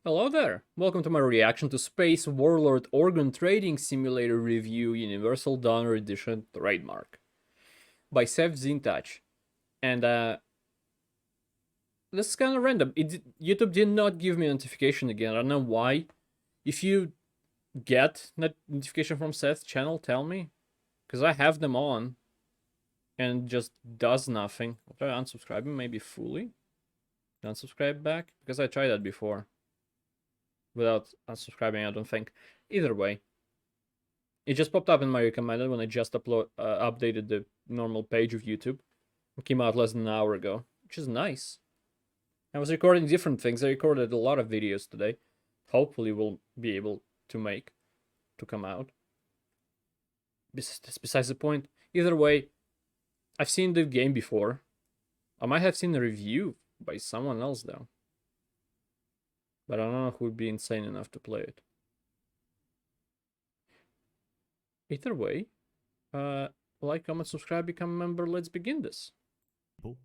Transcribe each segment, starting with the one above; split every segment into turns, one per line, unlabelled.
Hello there! Welcome to my reaction to Space Warlord Organ Trading Simulator Review Universal Donor Edition Trademark by Seth Zintach. And this is kind of random. YouTube did not give me a notification again. I don't know why. If you get notification from Seth's channel, tell me. Because I have them on. And it just does nothing. I'll try unsubscribing, maybe fully. Unsubscribe back. Because I tried that before. Without unsubscribing, I don't think. Either way, it just popped up in my recommended when I just updated the normal page of YouTube. It came out less than an hour ago, which is nice. I was recording different things. I recorded a lot of videos today. Hopefully we'll be able to come out. That's besides the point. Either way, I've seen the game before. I might have seen a review by someone else though. But I don't know who would be insane enough to play it. Either way, like, comment, subscribe, become a member. Let's begin this.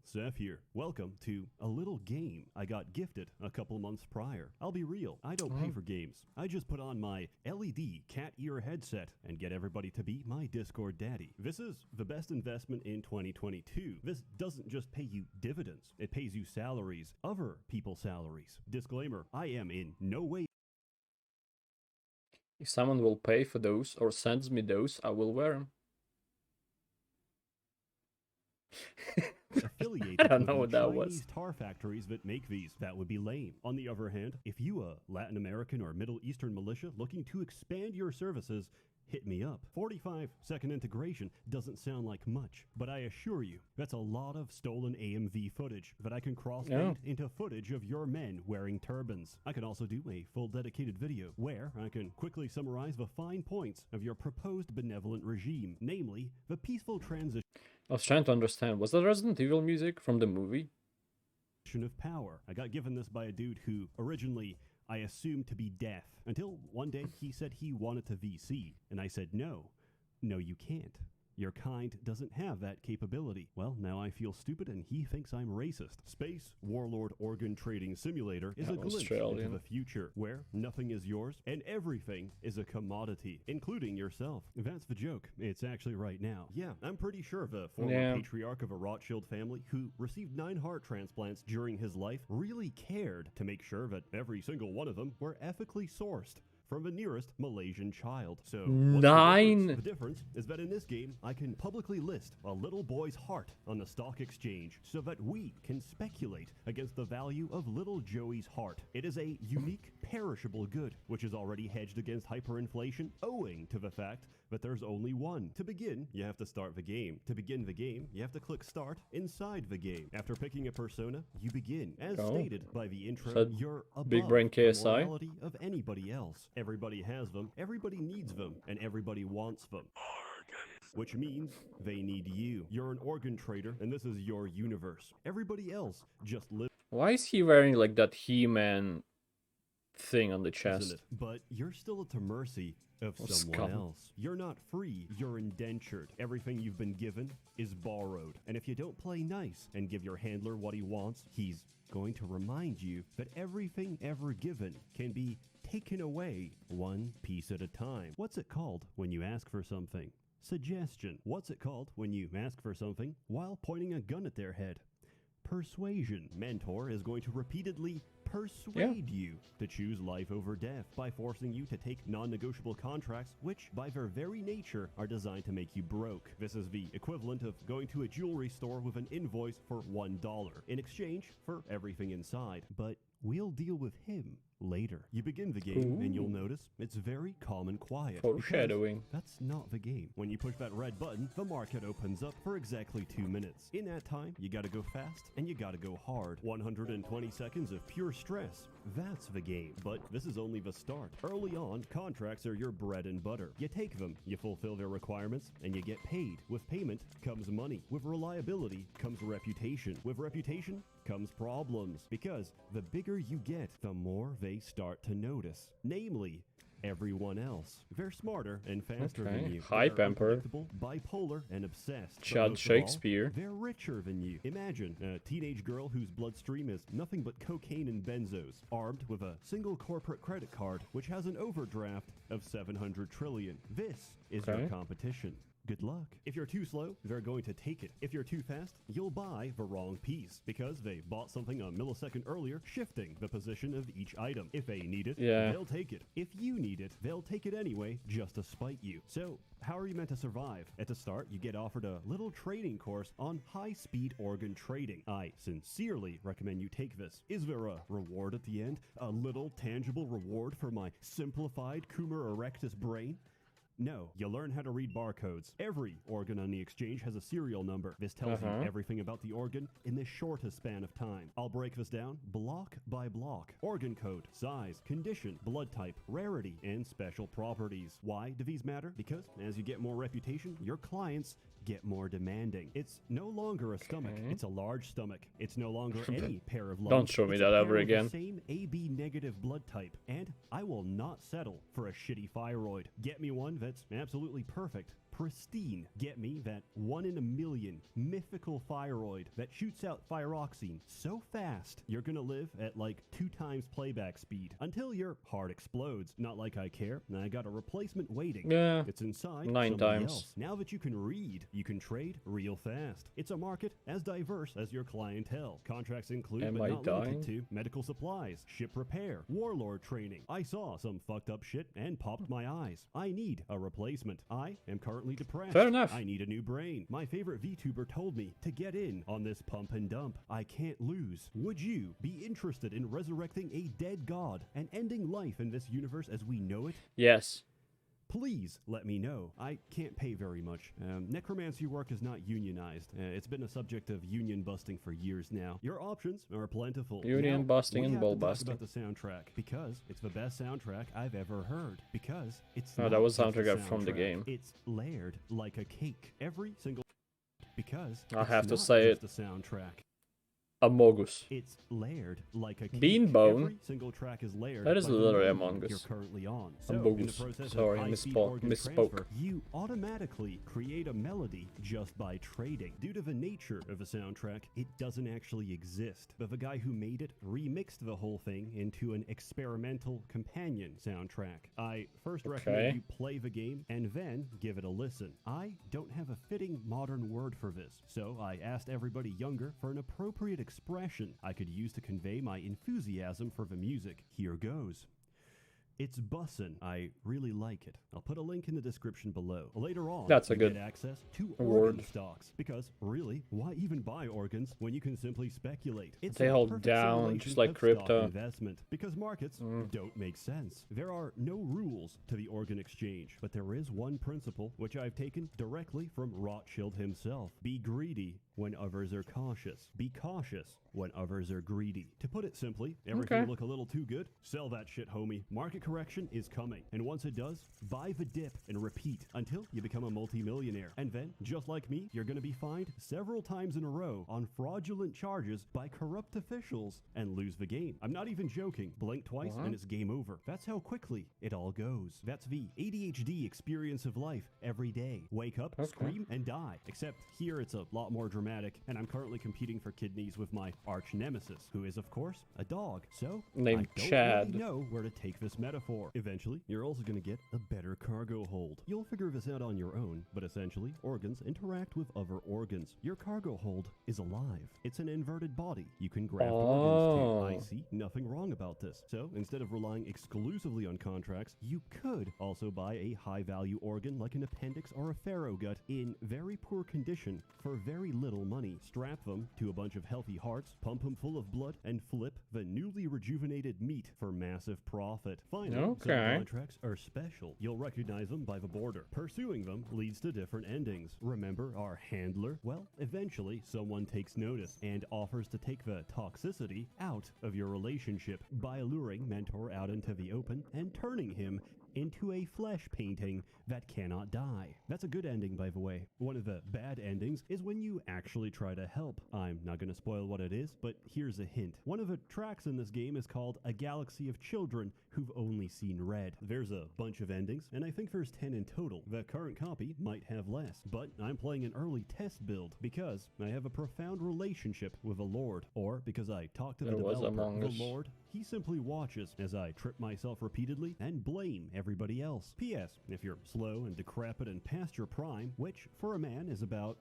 Seth here. Welcome to a little game I got gifted a couple months prior. I'll be real, I don't pay for games. I just put on my LED cat ear headset and get everybody to be my Discord daddy. This is the best investment in 2022. This doesn't just pay you dividends, it pays you salaries, other people's salaries. Disclaimer, I am in no way
If someone will pay for those or sends me those, I will wear them.
affiliated
I don't
with
know
the
what that
Chinese
was.
tar factories that make these. That would be lame. On the other hand, if you a Latin American or Middle Eastern militia looking to expand your services, hit me up. 45-second integration doesn't sound like much, but I assure you, that's a lot of stolen AMV footage that I can cross-fade into footage of your men wearing turbans. I can also do a full dedicated video where I can quickly summarize the fine points of your proposed benevolent regime, namely the peaceful transition
I was trying to understand. Was that Resident Evil music from the movie?
of power. I got given this by a dude who originally I assumed to be deaf, until one day he said he wanted to VC, and I said no, you can't. Your kind doesn't have that capability. Well, now I feel stupid and he thinks I'm racist. Space Warlord Organ Trading Simulator is a glimpse into the future, where nothing is yours and everything is a commodity, including yourself. That's the joke. It's actually right now. Yeah, I'm pretty sure the former patriarch of a Rothschild family who received 9 heart transplants during his life really cared to make sure that every single one of them were ethically sourced from the nearest Malaysian child. So, what's
9?
the difference is that in this game, I can publicly list a little boy's heart on the stock exchange so that we can speculate against the value of little Joey's heart. It is a unique, perishable good, which is already hedged against hyperinflation, owing to the fact that there's only one. To begin, you have to start the game. To begin the game, you have to click start inside the game. After picking a persona, you begin. As stated by the intro, you're above
Big Brain KSI?
the morality of anybody else. Everybody has them, everybody needs them, and everybody wants them. Which means they need you. You're an organ trader, and this is your universe. Everybody else just lives.
Why is he wearing like that He-Man thing on the chest?
But you're still at the mercy of someone else. You're not free, you're indentured. Everything you've been given is borrowed. And if you don't play nice and give your handler what he wants, he's going to remind you that everything ever given can be taken away one piece at a time. What's it called when you ask for something? Suggestion. What's it called when you ask for something while pointing a gun at their head? Persuasion. Mentor is going to repeatedly persuade you to choose life over death by forcing you to take non-negotiable contracts which by their very nature are designed to make you broke. This is the equivalent of going to a jewelry store with an invoice for $1 in exchange for everything inside. But we'll deal with him later. You begin the game and you'll notice it's very calm and quiet.
Foreshadowing.
That's not the game. When you push that red button, the market opens up for exactly 2 minutes. In that time, you gotta go fast and you gotta go hard. 120 seconds of pure stress. That's the game. But this is only the start. Early on, contracts are your bread and butter. You take them, you fulfill their requirements, and you get paid. With payment comes money. With reliability comes reputation. With reputation comes problems. Because the bigger you get, the more they start to notice. Namely, everyone else. They're smarter and faster
Okay.
than you.
Hype
They're
Emperor.
unpredictable, bipolar, and obsessed. But
Chad
most of all,
Shakespeare.
they're richer than you. Imagine a teenage girl whose bloodstream is nothing but cocaine and benzos, armed with a single corporate credit card which has an overdraft of 700 trillion. This is
Okay.
your competition. Good luck. If you're too slow, they're going to take it. If you're too fast, you'll buy the wrong piece because they bought something a millisecond earlier, shifting the position of each item. If they need it,
Yeah.
they'll take it. If you need it, they'll take it anyway just to spite you. So, how are you meant to survive? At the start, you get offered a little training course on high-speed organ trading. I sincerely recommend you take this. Is there a reward at the end? A little tangible reward for my simplified Coomer erectus brain? No, you learn how to read barcodes. Every organ on the exchange has a serial number. This tells you everything about the organ in the shortest span of time. I'll break this down block by block. Organ code, size, condition, blood type, rarity, and special properties. Why do these matter? Because as you get more reputation, your clients get more demanding. It's no longer a stomach, it's a large stomach. It's no longer any pair of lungs.
Don't show me
It's a
that
pair
ever
with the
again.
same AB negative blood type, and I will not settle for a shitty thyroid. Get me one that's absolutely perfect, pristine. Get me that 1 in a million mythical thyroid that shoots out thyroxine so fast you're gonna live at like 2 times playback speed until your heart explodes. Not like I care. I got a replacement waiting.
Yeah.
It's inside
9
somebody
times.
else. Now that you can read, you can trade real fast. It's a market as diverse as your clientele. Contracts include,
Am
but
I
not
dying?
limited to, medical supplies, ship repair, warlord training. I saw some fucked up shit and popped my eyes. I need a replacement. I am currently depressed.
Fair enough.
I need a new brain. My favorite VTuber told me to get in on this pump and dump. I can't lose. Would you be interested in resurrecting a dead god and ending life in this universe as we know it?
Yes.
Please let me know. I can't pay very much. Necromancy work is not unionized. It's been a subject of union busting for years now. Your options are plentiful.
Union
Now,
busting
we
and
have
bull
to talk
busting.
about the soundtrack because it's the best soundtrack I've ever heard. Because it's
Oh,
not
that was
just a
soundtrack from the
soundtrack.
game.
It's layered like a cake. Every single because
I
it's
have to
not
say
just a soundtrack.
Amogus.
It's layered like a cake.
Beanbone?
Every single track is layered.
That is
by the
literally
melody
Among Us.
you're currently on. So,
Among
in the
Us.
process
Sorry,
of high-speed
misspoke.
organ
Misspoke.
transfer, you automatically create a melody just by trading. Due to the nature of the soundtrack, it doesn't actually exist. But the guy who made it remixed the whole thing into an experimental companion soundtrack. I first recommend you play the game and then give it a listen. I don't have a fitting modern word for this, so I asked everybody younger for an appropriate expression I could use to convey my enthusiasm for the music. Here goes. It's bussin'. I really like it. I'll put a link in the description below. Later on,
That's a
you
good
get access to
word.
organ stocks. Because, really, why even buy organs when you can simply speculate? It's
They
a
hold
perfect
down,
simulation
just like
of stock
crypto.
investment. Because markets don't make sense. There are no rules to the organ exchange, but there is one principle which I've taken directly from Rothschild himself. Be greedy when others are cautious. Be cautious when others are greedy. To put it simply, everything look a little too good? Sell that shit, homie. Market correction is coming. And once it does, buy the dip and repeat until you become a multimillionaire. And then, just like me, you're going to be fined several times in a row on fraudulent charges by corrupt officials and lose the game. I'm not even joking. Blink twice and it's game over. That's how quickly it all goes. That's the ADHD experience of life every day. Wake up, scream, and die. Except here it's a lot more dramatic, and I'm currently competing for kidneys with my arch nemesis, who is, of course, a dog. So,
Named
I don't
Chad.
really know where to take this metaphor. Eventually, you're also going to get a better cargo hold. You'll figure this out on your own, but essentially, organs interact with other organs. Your cargo hold is alive. It's an inverted body. You can graft organs to. I see nothing wrong about this. So, instead of relying exclusively on contracts, you could also buy a high-value organ like an appendix or a pharaoh gut in very poor condition for very little money. Strap them to a bunch of healthy hearts, pump them full of blood, and flip the newly rejuvenated meat for massive profit. Finally, some contracts are special. You'll recognize them by the border. Pursuing them leads to different endings. Remember our handler? Well, eventually someone takes notice and offers to take the toxicity out of your relationship by alluring Mentor out into the open and turning him into a flesh painting that cannot die. That's a good ending, by the way. One of the bad endings is when you actually try to help. I'm not going to spoil what it is, but here's a hint. One of the tracks in this game is called A Galaxy of Children Who've Only Seen Red. There's a bunch of endings, and I think there's 10 in total. The current copy might have less, but I'm playing an early test build because I have a profound relationship with a lord, or because I talked to the developer. The lord, he simply watches as I trip myself repeatedly and blame everybody else. P.S. If you're slow and decrepit and past your prime, which for a man is about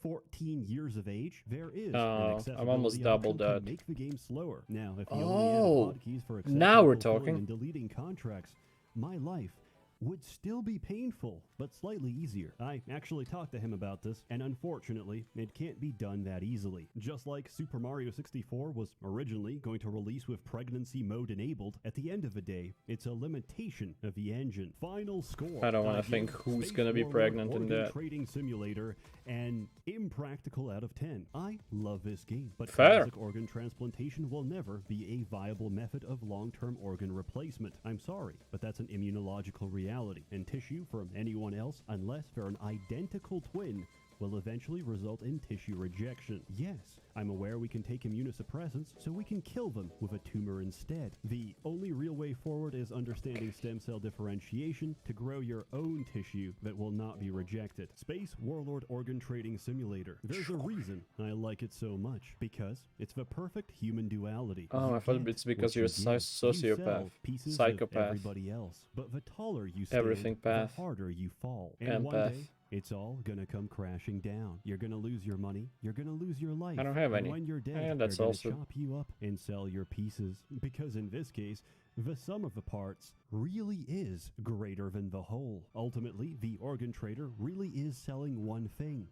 14 years of age, there is an accessibility
I'm almost double
option
that.
to make the game slower. Now, if you only add hotkeys for
now we're
accepting,
talking.
and deleting contracts, my life would still be painful, but slightly easier. I actually talked to him about this, and unfortunately, it can't be done that easily. Just like Super Mario 64 was originally going to release with pregnancy mode enabled, at the end of the day, it's a limitation of the engine. Final score.
I don't want to think who's gonna be pregnant in that.
Trading simulator, and impractical out of 10. I love this game, but
Fair.
classic organ transplantation will never be a viable method of long-term organ replacement. I'm sorry, but that's an immunological reality, and tissue from anyone else, unless they're an identical twin, will eventually result in tissue rejection. Yes, I'm aware we can take immunosuppressants so we can kill them with a tumor instead. The only real way forward is understanding stem cell differentiation to grow your own tissue that will not be rejected. Space Warlord Organ Trading Simulator. There's a reason I like it so much, because it's the perfect human duality.
Oh, I thought it's because you're a sociopath, psychopath,
everybody else, but the taller you stand,
everything path,
the harder you fall. And one day, it's all gonna come crashing down. You're gonna lose your money. You're gonna lose your life.
I don't have any.
And when you're dead,
And that's
they're gonna
also
chop you up and sell your pieces. Because in this case, the sum of the parts really is greater than the whole. Ultimately, the organ trader really is selling one thing: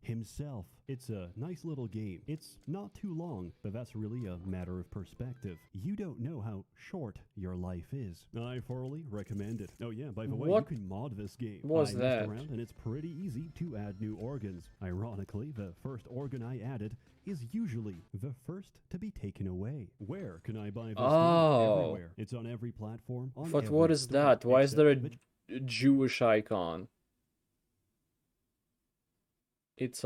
himself. It's a nice little game. It's not too long, but that's really a matter of perspective. You don't know how short your life is. I thoroughly recommend it. Oh yeah, by the way, you can mod this game.
What's that?
Around, and it's pretty easy to add new organs. Ironically, the first organ I added is usually the first to be taken away. Where can I buy this game? Everywhere. It's on every platform.
But what is that? Why is there a Jewish icon? It's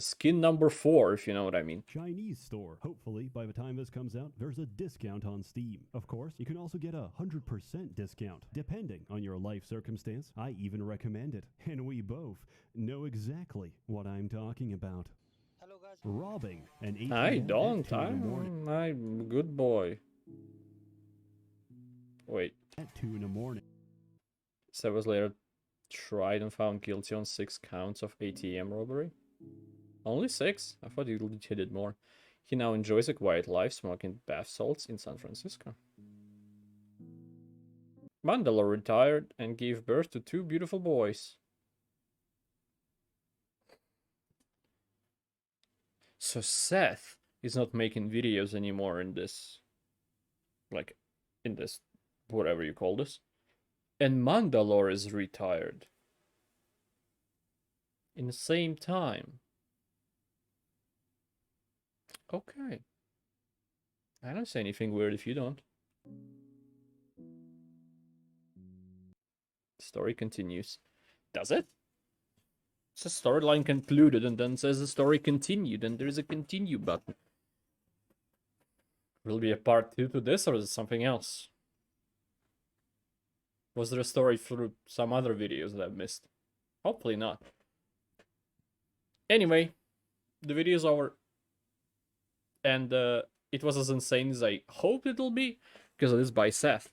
skin number 4, if you know what I mean.
Chinese store. Hopefully, by the time this comes out, there's a discount on Steam. Of course, you can also get a 100% discount, depending on your life circumstance. I even recommend it. And we both know exactly what I'm talking about.
Hello guys.
Robbing an ATM
I don't.
at 2 in the morning.
I'm a good boy. Wait.
At 2 in the morning.
7 was later tried and found guilty on 6 counts of ATM robbery. Only 6? I thought he did more. He now enjoys a quiet life smoking bath salts in San Francisco. Mandalore retired and gave birth to 2 beautiful boys. So Seth is not making videos anymore in this, like, in this, whatever you call this. And Mandalore is retired. In the same time. Okay. I don't say anything weird if you don't. The story continues. Does it? It's a storyline concluded and then says the story continued and there's a continue button. Will be a part 2 to this or is it something else? Was there a story through some other videos that I've missed? Hopefully not. Anyway, the video's over. And it was as insane as I hoped it'll be, because it is by Seth.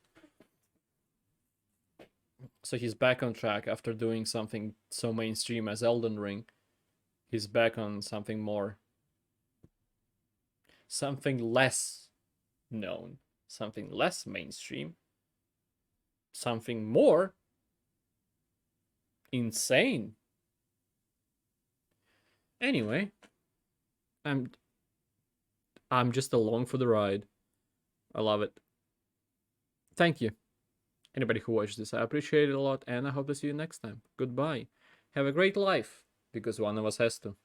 So he's back on track after doing something so mainstream as Elden Ring. He's back on something more... something less known. Something less mainstream. Something more insane. Anyway, I'm just along for the ride. I love it. Thank you. Anybody who watched this, I appreciate it a lot, and I hope to see you next time. Goodbye. Have a great life, because one of us has to.